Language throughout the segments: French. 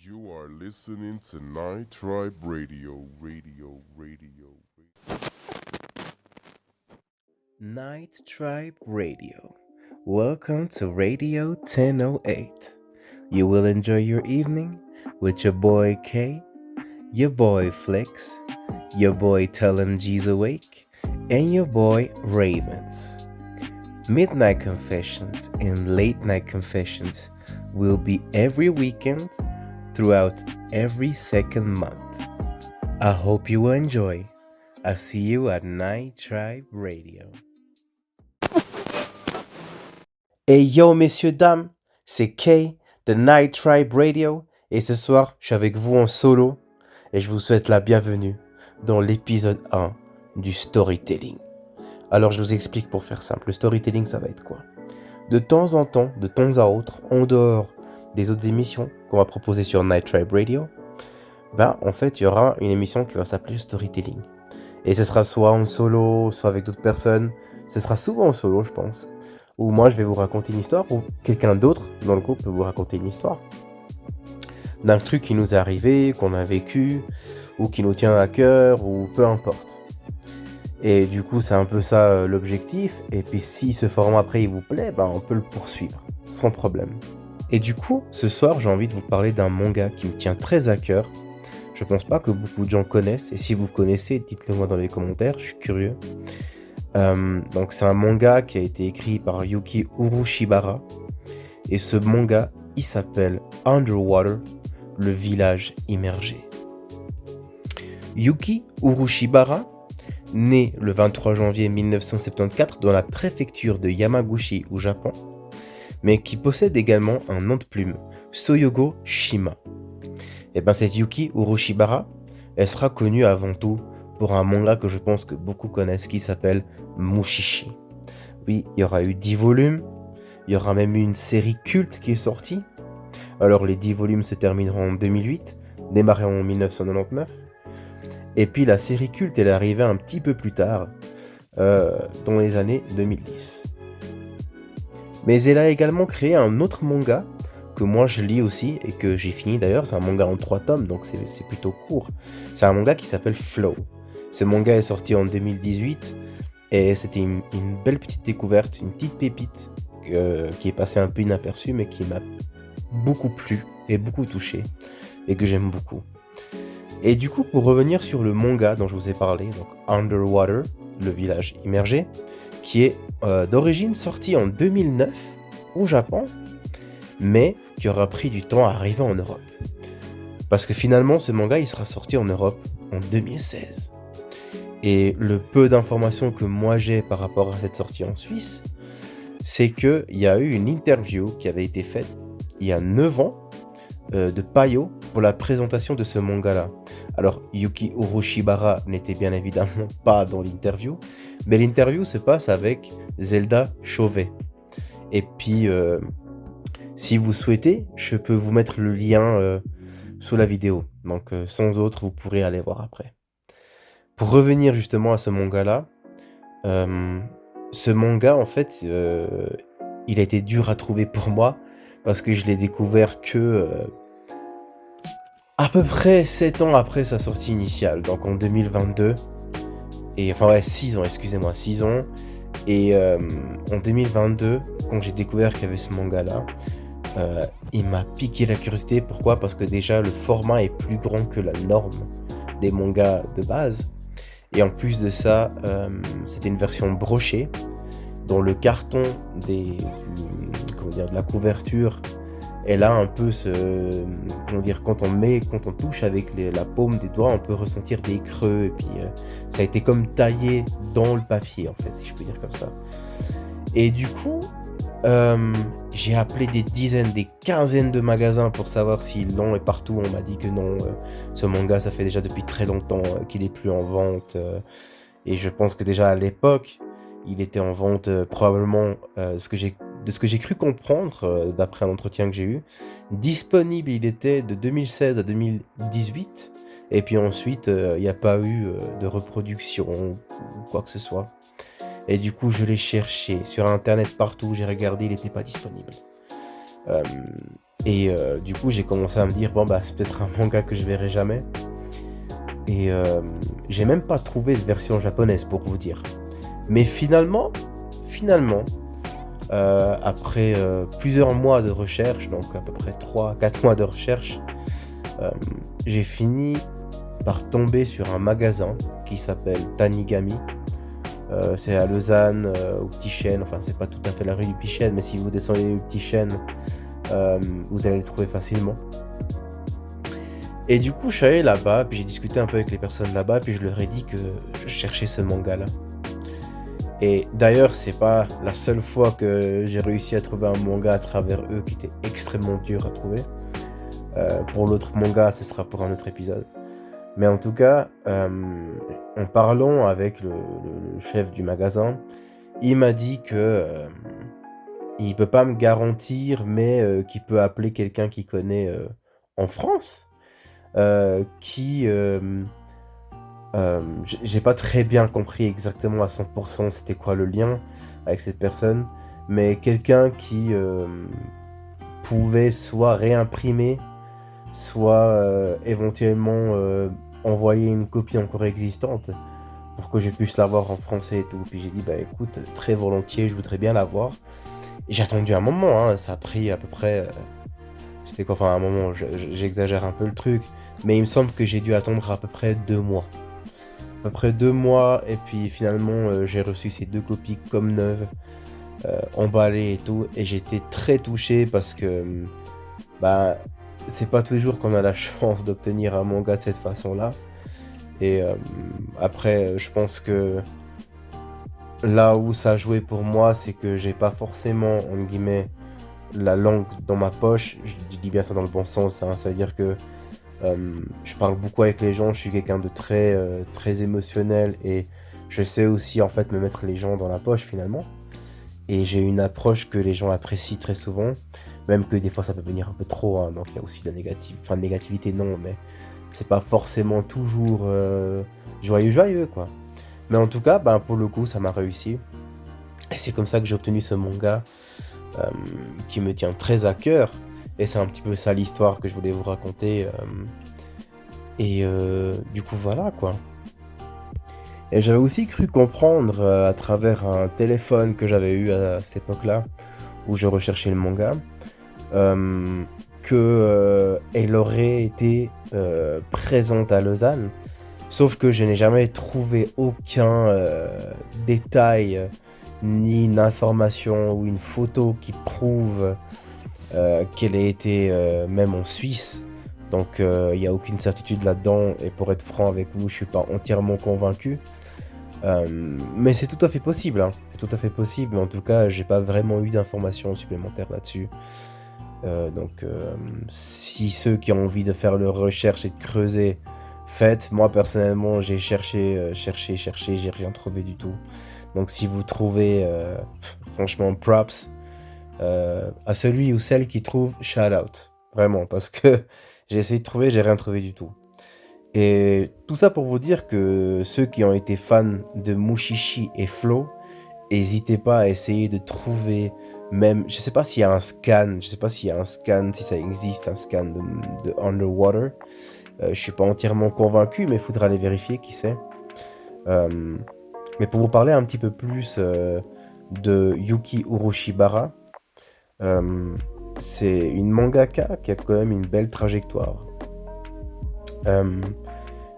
You are listening to Night Tribe Radio. Night Tribe Radio. Welcome to Radio 1008. You will enjoy your evening with your boy K, your boy Flex, your boy Talon G's Awake, and your boy Ravens. Midnight Confessions and Late Night Confessions will be every weekend throughout every second month. I hope you will enjoy. I'll see you at Night Tribe Radio. Hey yo messieurs dames, c'est Kay de Night Tribe Radio et ce soir je suis avec vous en solo et je vous souhaite la bienvenue dans l'épisode 1 du storytelling. Alors je vous explique pour faire simple, le storytelling ça va être quoi? De temps en temps, de temps à autre, en dehors des autres émissions qu'on va proposer sur Night Tribe Radio, en fait il y aura une émission qui va s'appeler storytelling. Et ce sera soit en solo, soit avec d'autres personnes, ce sera souvent en solo je pense. Où moi je vais vous raconter une histoire, ou quelqu'un d'autre dans le groupe peut vous raconter une histoire d'un truc qui nous est arrivé, qu'on a vécu, ou qui nous tient à cœur, ou peu importe. Et du coup c'est un peu ça l'objectif, et puis si ce format après il vous plaît, on peut le poursuivre, sans problème. Et du coup, ce soir j'ai envie de vous parler d'un manga qui me tient très à cœur. Je pense pas que beaucoup de gens connaissent, et si vous connaissez, dites-le moi dans les commentaires, je suis curieux. Donc c'est un manga qui a été écrit par Yuki Urushibara et ce manga il s'appelle Underwater, le village immergé. Yuki Urushibara, né le 23 janvier 1974 dans la préfecture de Yamaguchi au Japon, mais qui possède également un nom de plume, Soyogo Shima. Et cette Yuki Urushibara, elle sera connue avant tout pour un manga que je pense que beaucoup connaissent qui s'appelle Mushishi. Oui, il y aura eu 10 volumes, il y aura même eu une série culte qui est sortie. Alors les 10 volumes se termineront en 2008, démarré en 1999. Et puis la série culte elle est arrivée un petit peu plus tard, dans les années 2010. Mais elle a également créé un autre manga que moi je lis aussi et que j'ai fini d'ailleurs, c'est un manga en 3 tomes donc c'est plutôt court. C'est un manga qui s'appelle Flow. Ce manga est sorti en 2018 et c'était une belle petite découverte, une petite pépite qui est passée un peu inaperçue mais qui m'a beaucoup plu et beaucoup touché et que j'aime beaucoup. Et du coup, pour revenir sur le manga dont je vous ai parlé, donc Underwater, le village immergé, qui est d'origine sorti en 2009 au Japon, mais qui aura pris du temps à arriver en Europe. Parce que finalement, ce manga il sera sorti en Europe en 2016. Et le peu d'informations que moi j'ai par rapport à cette sortie en Suisse, c'est qu'il y a eu une interview qui avait été faite il y a 9 ans de Payo pour la présentation de ce manga-là. Alors Yuki Urushibara n'était bien évidemment pas dans l'interview, mais l'interview se passe avec Zelda Chauvet. Et puis, si vous souhaitez, je peux vous mettre le lien sous la vidéo. Donc sans autre, vous pourrez aller voir après. Pour revenir justement à ce manga-là, ce manga, en fait, il a été dur à trouver pour moi parce que je l'ai découvert que à peu près 7 ans après sa sortie initiale, donc en 2022. Et enfin ouais, 6 ans, excusez-moi, 6 ans. Et en 2022, quand j'ai découvert qu'il y avait ce manga-là, il m'a piqué la curiosité. Pourquoi? Parce que déjà, le format est plus grand que la norme des mangas de base. Et en plus de ça, c'était une version brochée, dont le carton de la couverture, elle a un peu quand on touche avec la paume des doigts, on peut ressentir des creux, et puis ça a été comme taillé dans le papier, en fait, si je peux dire comme ça. Et du coup, j'ai appelé des dizaines, des quinzaines de magasins pour savoir s'ils l'ont, et partout on m'a dit que non, ce manga ça fait déjà depuis très longtemps qu'il est plus en vente, et je pense que déjà à l'époque il était en vente probablement, de ce que j'ai cru comprendre d'après un entretien que j'ai eu, disponible il était de 2016 à 2018, et puis ensuite il n'y a pas eu de reproduction ou quoi que ce soit. Et du coup, je l'ai cherché sur internet partout, j'ai regardé, il n'était pas disponible. Et du coup, j'ai commencé à me dire, bon, bah, c'est peut-être un manga que je verrai jamais. Et j'ai même pas trouvé de version japonaise, pour vous dire. Mais finalement, après plusieurs mois de recherche, donc à peu près 3-4 mois de recherche, euh, j'ai fini par tomber sur un magasin qui s'appelle Tanigami. C'est à Lausanne, au Petit Chêne. Enfin, c'est pas tout à fait la rue du Petit Chêne, mais si vous descendez au Petit Chêne, vous allez le trouver facilement. Et du coup, je suis allé là-bas, puis j'ai discuté un peu avec les personnes là-bas, puis je leur ai dit que je cherchais ce manga-là. Et d'ailleurs, c'est pas la seule fois que j'ai réussi à trouver un manga à travers eux qui était extrêmement dur à trouver. Pour l'autre manga, ce sera pour un autre épisode. Mais en tout cas, en parlant avec le chef du magasin, il m'a dit que il peut pas me garantir, mais qu'il peut appeler quelqu'un qu'il connaît en France, qui j'ai pas très bien compris exactement à 100% c'était quoi le lien avec cette personne, mais quelqu'un qui pouvait soit réimprimer, soit éventuellement envoyer une copie encore existante pour que je puisse l'avoir en français et tout. Puis j'ai dit, bah écoute, très volontiers, je voudrais bien l'avoir. Et j'ai attendu un moment, hein, ça a pris à peu près... c'était quoi, enfin un moment, j'exagère un peu le truc, mais il me semble que j'ai dû attendre à peu près 2 mois. À peu près 2 mois, et puis finalement j'ai reçu ces 2 copies comme neuves, emballées et tout, et j'étais très touché parce que bah c'est pas toujours qu'on a la chance d'obtenir un manga de cette façon-là. Et après, je pense que là où ça a joué pour moi, c'est que j'ai pas forcément, entre guillemets, la langue dans ma poche. Je dis bien ça dans le bon sens, hein. Ça veut dire que je parle beaucoup avec les gens, je suis quelqu'un de très émotionnel et je sais aussi en fait me mettre les gens dans la poche finalement. Et j'ai une approche que les gens apprécient très souvent, même que des fois ça peut venir un peu trop, hein, donc il y a aussi de la négativité non, mais c'est pas forcément toujours joyeux quoi. Mais en tout cas, ben, pour le coup ça m'a réussi. Et c'est comme ça que j'ai obtenu ce manga euh, qui me tient très à cœur. Et c'est un petit peu ça l'histoire que je voulais vous raconter. Et du coup, voilà quoi. Et j'avais aussi cru comprendre à travers un téléphone que j'avais eu à cette époque-là, où je recherchais le manga, que elle aurait été présente à Lausanne. Sauf que je n'ai jamais trouvé aucun détail, ni une information ou une photo qui prouve qu'elle ait été même en Suisse. Donc il n'y a aucune certitude là-dedans. Et pour être franc avec vous, je suis pas entièrement convaincu. Mais c'est tout à fait possible, hein. C'est tout à fait possible. En tout cas, j'ai pas vraiment eu d'informations supplémentaires là-dessus. Donc si ceux qui ont envie de faire leurs recherches et de creuser, faites. Moi personnellement, j'ai cherché, j'ai rien trouvé du tout. Donc si vous trouvez, franchement, props à celui ou celle qui trouve, shout out. Vraiment, parce que j'ai essayé de trouver, j'ai rien trouvé du tout. Et tout ça pour vous dire que ceux qui ont été fans de Mushishi et Flow, n'hésitez pas à essayer de trouver même, je sais pas s'il y a un scan, je sais pas s'il y a un scan, si ça existe un scan de Underwater. Je suis pas entièrement convaincu, mais il faudra aller vérifier, qui sait. Mais pour vous parler un petit peu plus de Yuki Uroshibara, c'est une mangaka qui a quand même une belle trajectoire.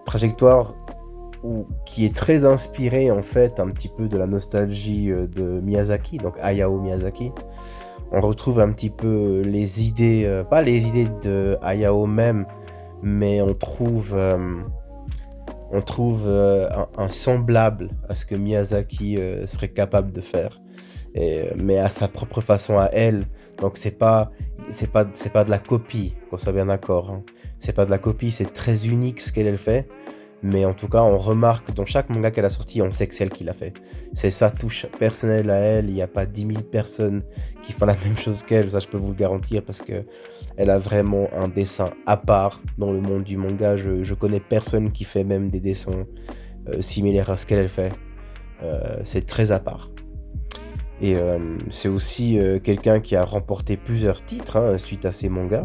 Trajectoire qui est très inspirée en fait un petit peu de la nostalgie de Miyazaki, donc Hayao Miyazaki. On retrouve un petit peu les idées, pas les idées de Hayao même, mais on trouve un semblable à ce que Miyazaki serait capable de faire, mais à sa propre façon à elle. Donc c'est pas de la copie, qu'on soit bien d'accord, hein. C'est pas de la copie, c'est très unique ce qu'elle fait. Mais en tout cas, on remarque dans chaque manga qu'elle a sorti, on sait que c'est elle qui l'a fait. C'est sa touche personnelle à elle. Il n'y a pas 10 000 personnes qui font la même chose qu'elle. Ça, je peux vous le garantir parce que elle a vraiment un dessin à part dans le monde du manga. Je connais personne qui fait même des dessins similaires à ce qu'elle fait. C'est très à part. Et c'est aussi quelqu'un qui a remporté plusieurs titres suite à ses mangas,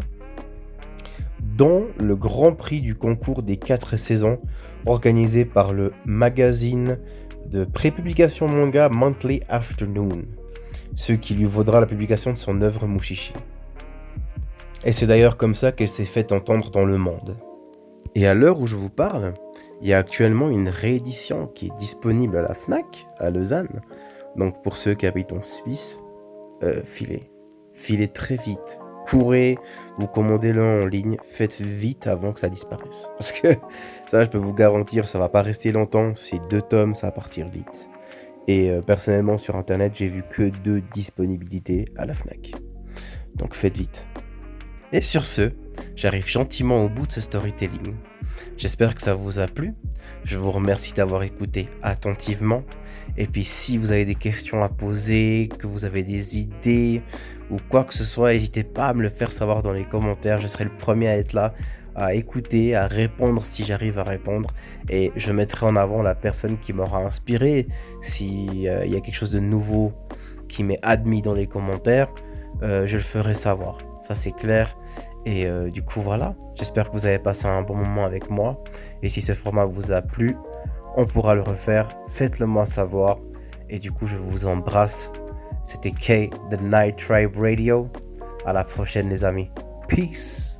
dont le Grand Prix du concours des 4 saisons organisé par le magazine de prépublication manga Monthly Afternoon, ce qui lui vaudra la publication de son œuvre Mushishi. Et c'est d'ailleurs comme ça qu'elle s'est fait entendre dans le monde. Et à l'heure où je vous parle, il y a actuellement une réédition qui est disponible à la FNAC, à Lausanne. Donc pour ceux qui habitent en Suisse, filez très vite. Courez, vous commandez-le en ligne, faites vite avant que ça disparaisse. Parce que ça, je peux vous garantir, ça va pas rester longtemps, c'est 2 tomes, ça va partir vite. Et personnellement, sur internet, j'ai vu que 2 disponibilités à la FNAC. Donc faites vite. Et sur ce, j'arrive gentiment au bout de ce storytelling. J'espère que ça vous a plu. Je vous remercie d'avoir écouté attentivement. Et puis si vous avez des questions à poser, que vous avez des idées ou quoi que ce soit, n'hésitez pas à me le faire savoir dans les commentaires. Je serai le premier à être là, à écouter, à répondre si j'arrive à répondre. Et je mettrai en avant la personne qui m'aura inspiré. S'il y a quelque chose de nouveau qui m'est admis dans les commentaires, je le ferai savoir. Ça c'est clair. Et du coup voilà, j'espère que vous avez passé un bon moment avec moi. Et si ce format vous a plu, on pourra le refaire, faites-le moi savoir. Et du coup je vous embrasse. C'était K, The Night Tribe Radio. À la prochaine les amis. Peace.